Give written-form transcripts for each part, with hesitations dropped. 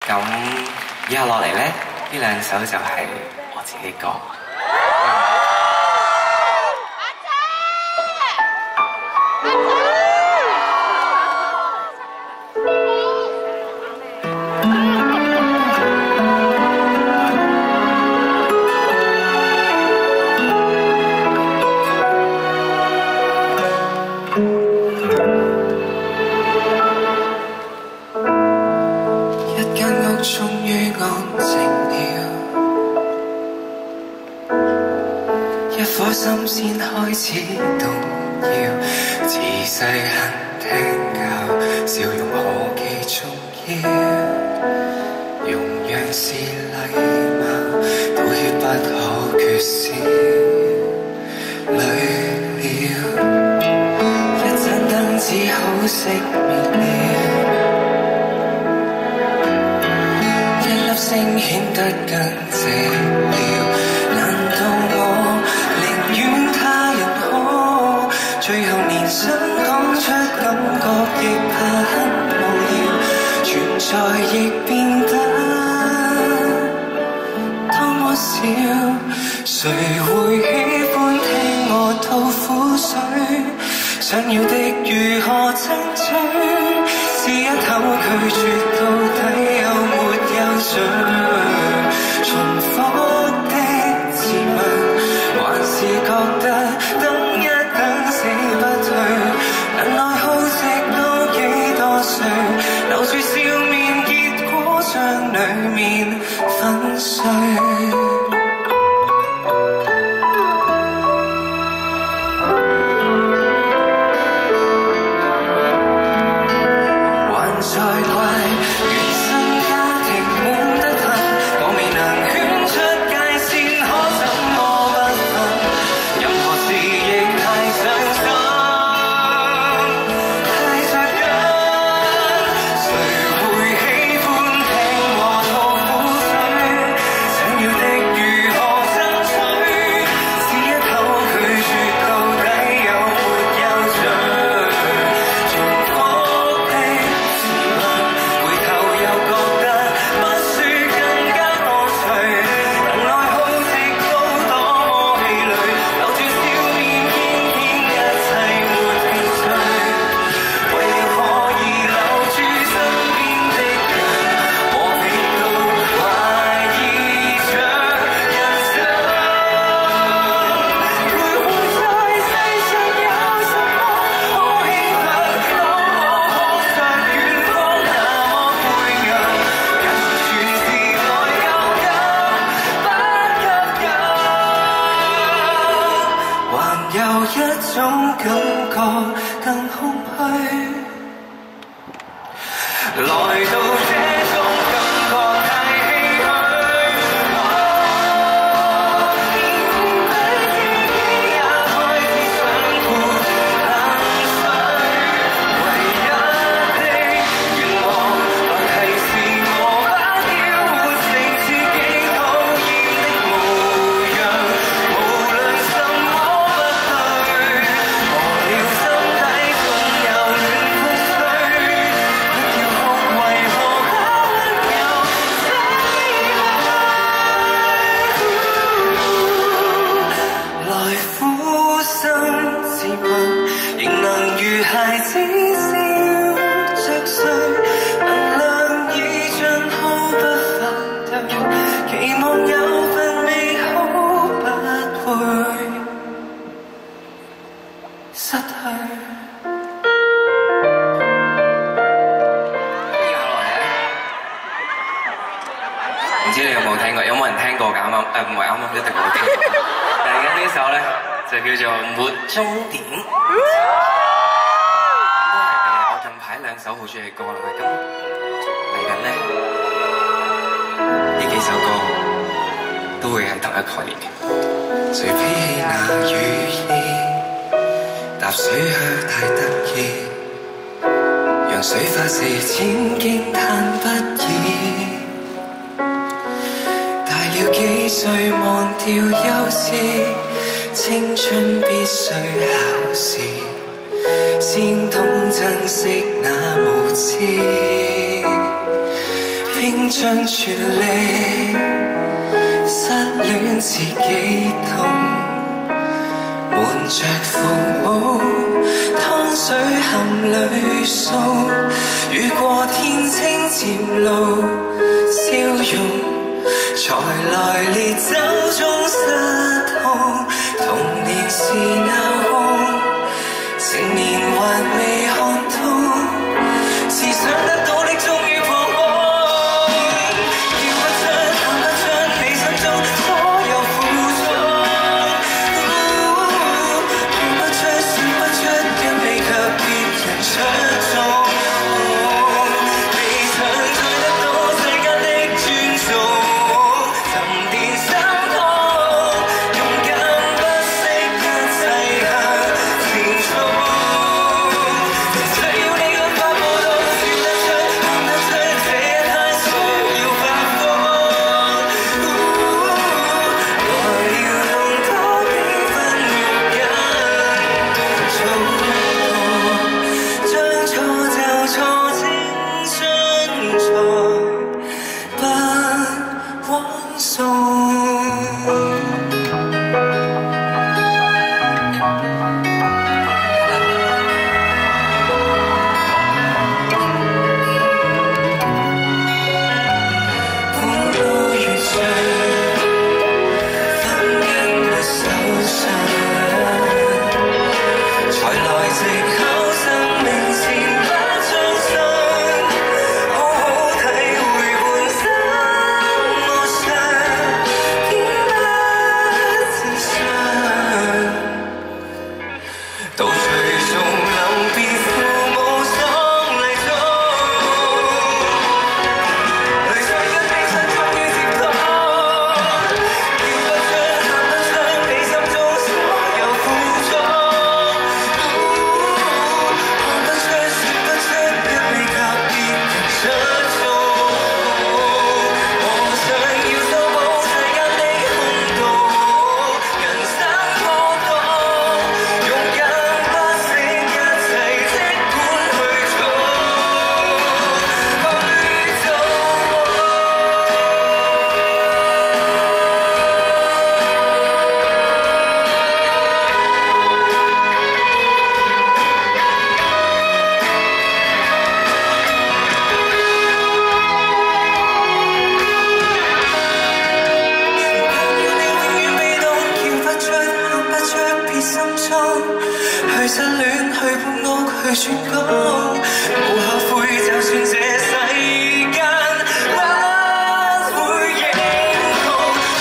咁以下落嚟咧，呢兩首就係我自己歌。心先開始動搖，自細肯聽教，笑容可幾重要，容讓是禮貌，道歉不可缺少。累了，一盞燈只好熄滅了，一粒星顯得更寂寥。難道我願他人可，最後連想講出感覺亦怕很無聊，存在亦變得多麼少。誰會喜歡聽我吐苦水？想要的如何爭取？試一口拒絕到底有沒有罪？重複的自問，還是覺得等一等死不退，能耐耗直到幾多歲？留住笑面，結果將裡面粉碎。還在怪原生家庭悶得很，我未能圈出界線，可怎麼不分？任何事亦太傷心，太着緊。誰會喜歡聽我吐苦水？想要的如何爭取？試一口拒絕到底有沒有罪？重複的自問，回頭又覺得不輸更加乾脆，能耐耗直到多麼氣餒，留住笑面，偏偏一切沒情緒，為了可以留住身邊的人，和平到懷疑着人生。徘徊在世上有什麼可興奮？當我看着遠方那麼背硬，人全是內疚感，不吸引。還有一種感覺更空虛，來到這種感覺太唏噓。年輕的自己也開始想潑冷水，唯一的願望來提示我不要活成自己討厭的模樣，無論什麼不對，磨了心底總有亂風吹，不要哭，為何不溫柔死來撫心自問，仍能如孩子笑着睡，能量已盡毫不反對，期望有份美好不會失去。以下落嚟咧，唔知你有冇聽過？有冇人聽過㗎？啱啱唔係啱啱一定冇聽過。但係而家呢首咧就叫做《沒終點》。我近排兩首好中意嘅歌啦，咁嚟緊咧呢幾首歌都會係同一概念嘅。誰披起那雨衣，踏水去太得意，讓水花四濺驚嘆不已。大了幾歲忘掉幼稚，青春必須考試，先懂珍惜那無知。拼盡全力，失戀自己痛，瞞着父母，湯水含淚訴，雨過天青漸露，笑容才來烈酒中失控，童年是鬧哄，成年還未看通，是想得到的終於彷徨，叫不出喊不出你心中所有苦衷，勸不出說不出，因你卻別人出眾，未曾再得到世間的尊重，沉澱心痛，勇敢不惜一切向前衝，只需要你能發佈到說得出喊得出，這一刻需要發瘋，來撩動多幾分肉緊，衝動將錯就錯，青春才不枉送。半路遇上，分緊的手上，才來藉口生命前不相信，好好體會半生無常，天不自傷，到最終臨別父母喪禮中，淚水跟悲傷終於接通，叫不出喊不出你心中所有苦衷，看不出說不出，因你卻別人出眾，我想要修補世間的空洞，人生波動，勇敢不惜一切，即管去做，要你永遠被動，叫不出喊不出別心中，去失戀去搬屋去轉工，無後悔就算這世間不會認同，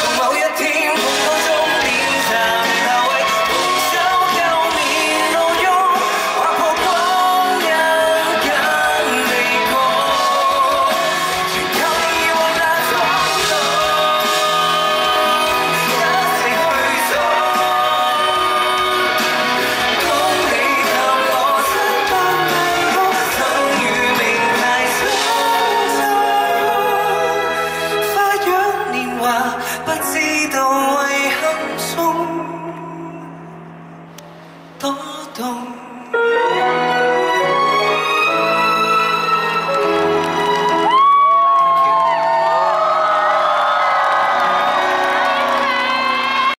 到某一天碰到終點站下位，同手舊年路用，劃破光陰跟你講，全靠你以往那衝動，一直去做，恭喜給我700萬個生與名牌相送，花樣年華不知道遺憾中多動。